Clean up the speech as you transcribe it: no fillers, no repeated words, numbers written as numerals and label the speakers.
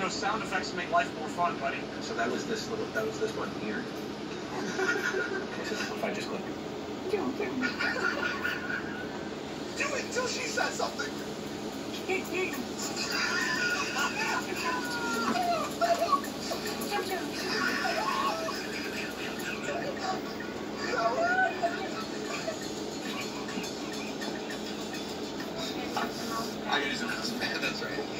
Speaker 1: know, sound effects make life more fun, buddy.
Speaker 2: So that was this one here. If I just click.
Speaker 1: Do it till she says something. I gotta do something else. That's right.